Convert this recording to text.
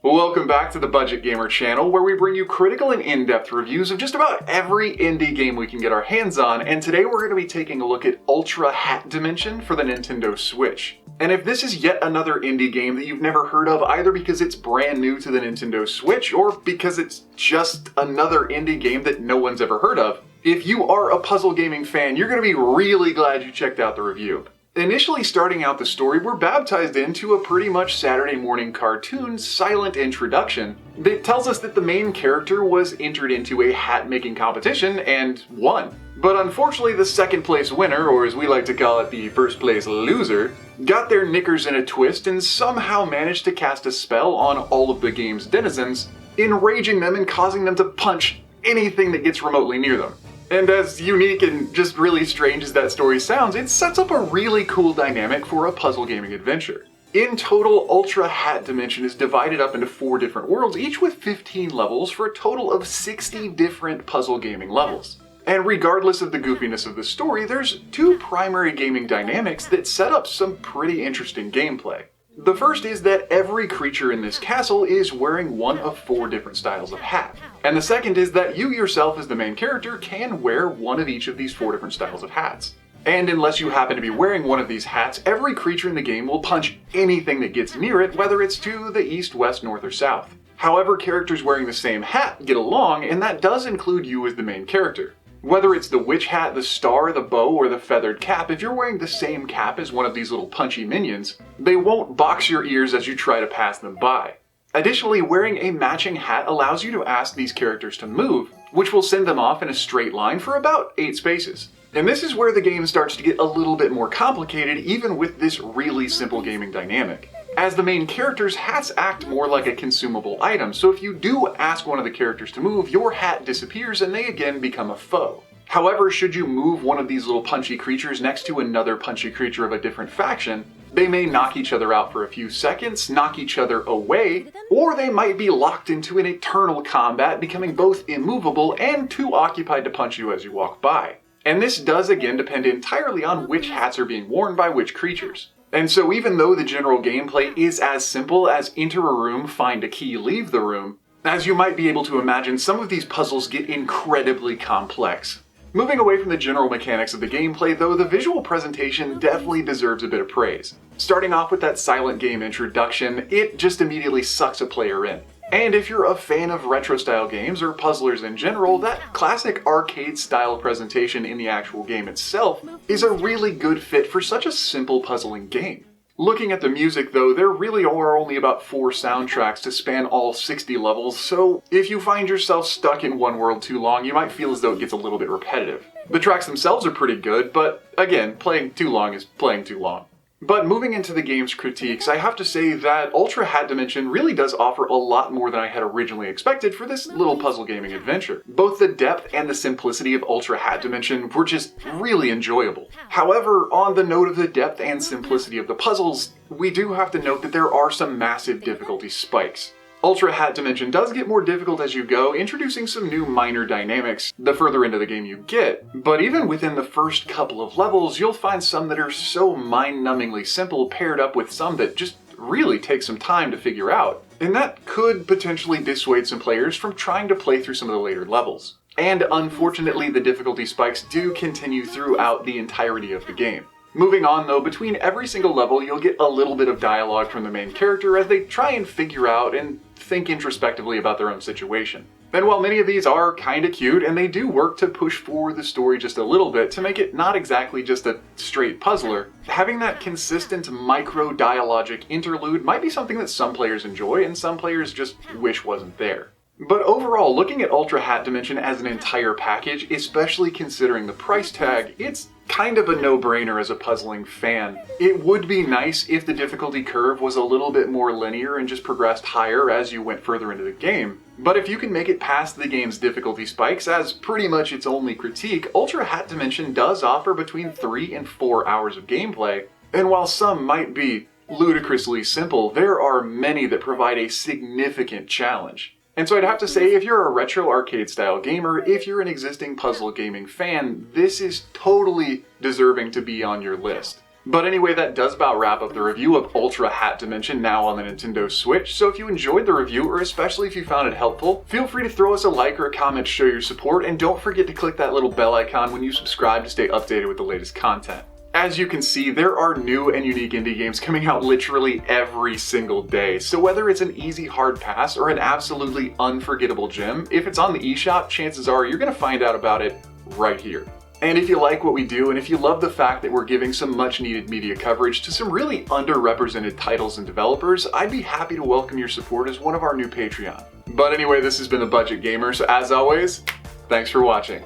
Welcome back to the Budget Gamer channel, where we bring you critical and in-depth reviews of just about every indie game we can get our hands on, and today we're going to be taking a look at Ultra Hat Dimension for the Nintendo Switch. And if this is yet another indie game that you've never heard of, either because it's brand new to the Nintendo Switch, or because it's just another indie game that no one's ever heard of, if you are a puzzle gaming fan, you're going to be really glad you checked out the review. Initially starting out the story, we're baptized into a pretty much Saturday morning cartoon silent introduction that tells us that the main character was entered into a hat-making competition and won. But unfortunately, the second place winner, or as we like to call it, the first place loser, got their knickers in a twist and somehow managed to cast a spell on all of the game's denizens, enraging them and causing them to punch anything that gets remotely near them. And as unique and just really strange as that story sounds, it sets up a really cool dynamic for a puzzle gaming adventure. In total, Ultra Hat Dimension is divided up into 4 different worlds, each with 15 levels for a total of 60 different puzzle gaming levels. And regardless of the goofiness of the story, there's 2 primary gaming dynamics that set up some pretty interesting gameplay. The first is that every creature in this castle is wearing one of 4 different styles of hat. And the second is that you yourself as the main character can wear one of each of these 4 different styles of hats. And unless you happen to be wearing one of these hats, every creature in the game will punch anything that gets near it, whether it's to the east, west, north, or south. However, characters wearing the same hat get along, and that does include you as the main character. Whether it's the witch hat, the star, the bow, or the feathered cap, if you're wearing the same cap as one of these little punchy minions, they won't box your ears as you try to pass them by. Additionally, wearing a matching hat allows you to ask these characters to move, which will send them off in a straight line for about 8 spaces. And this is where the game starts to get a little bit more complicated, even with this really simple gaming dynamic. As the main characters, hats act more like a consumable item, so if you do ask one of the characters to move, your hat disappears and they again become a foe. However, should you move one of these little punchy creatures next to another punchy creature of a different faction, they may knock each other out for a few seconds, knock each other away, or they might be locked into an eternal combat, becoming both immovable and too occupied to punch you as you walk by. And this does again depend entirely on which hats are being worn by which creatures. And so even though the general gameplay is as simple as enter a room, find a key, leave the room, as you might be able to imagine, some of these puzzles get incredibly complex. Moving away from the general mechanics of the gameplay though, the visual presentation definitely deserves a bit of praise. Starting off with that silent game introduction, it just immediately sucks a player in. And if you're a fan of retro-style games or puzzlers in general, that classic arcade-style presentation in the actual game itself is a really good fit for such a simple puzzling game. Looking at the music though, there really are only about 4 soundtracks to span all 60 levels, so if you find yourself stuck in one world too long, you might feel as though it gets a little bit repetitive. The tracks themselves are pretty good, but again, playing too long is playing too long. But moving into the game's critiques, I have to say that Ultra Hat Dimension really does offer a lot more than I had originally expected for this little puzzle gaming adventure. Both the depth and the simplicity of Ultra Hat Dimension were just really enjoyable. However, on the note of the depth and simplicity of the puzzles, we do have to note that there are some massive difficulty spikes. Ultra Hat Dimension does get more difficult as you go, introducing some new minor dynamics the further into the game you get, but even within the first couple of levels, you'll find some that are so mind-numbingly simple paired up with some that just really take some time to figure out, and that could potentially dissuade some players from trying to play through some of the later levels. And unfortunately, the difficulty spikes do continue throughout the entirety of the game. Moving on though, between every single level you'll get a little bit of dialogue from the main character as they try and figure out and think introspectively about their own situation. And while many of these are kinda cute and they do work to push forward the story just a little bit to make it not exactly just a straight puzzler, having that consistent micro-dialogic interlude might be something that some players enjoy and some players just wish wasn't there. But overall, looking at Ultra Hat Dimension as an entire package, especially considering the price tag, it's kind of a no-brainer as a puzzling fan. It would be nice if the difficulty curve was a little bit more linear and just progressed higher as you went further into the game. But if you can make it past the game's difficulty spikes, as pretty much its only critique, Ultra Hat Dimension does offer between 3 and 4 hours of gameplay. And while some might be ludicrously simple, there are many that provide a significant challenge. And so I'd have to say, if you're a retro arcade style gamer, if you're an existing puzzle gaming fan, this is totally deserving to be on your list. But anyway, that does about wrap up the review of Ultra Hat Dimension now on the Nintendo Switch. So if you enjoyed the review, or especially if you found it helpful, feel free to throw us a like or a comment to show your support, and don't forget to click that little bell icon when you subscribe to stay updated with the latest content. As you can see, there are new and unique indie games coming out literally every single day, so whether it's an easy hard pass or an absolutely unforgettable gem, if it's on the eShop, chances are you're going to find out about it right here. And if you like what we do, and if you love the fact that we're giving some much needed media coverage to some really underrepresented titles and developers, I'd be happy to welcome your support as one of our new Patreon. But anyway, this has been The Budget Gamer, so as always, thanks for watching.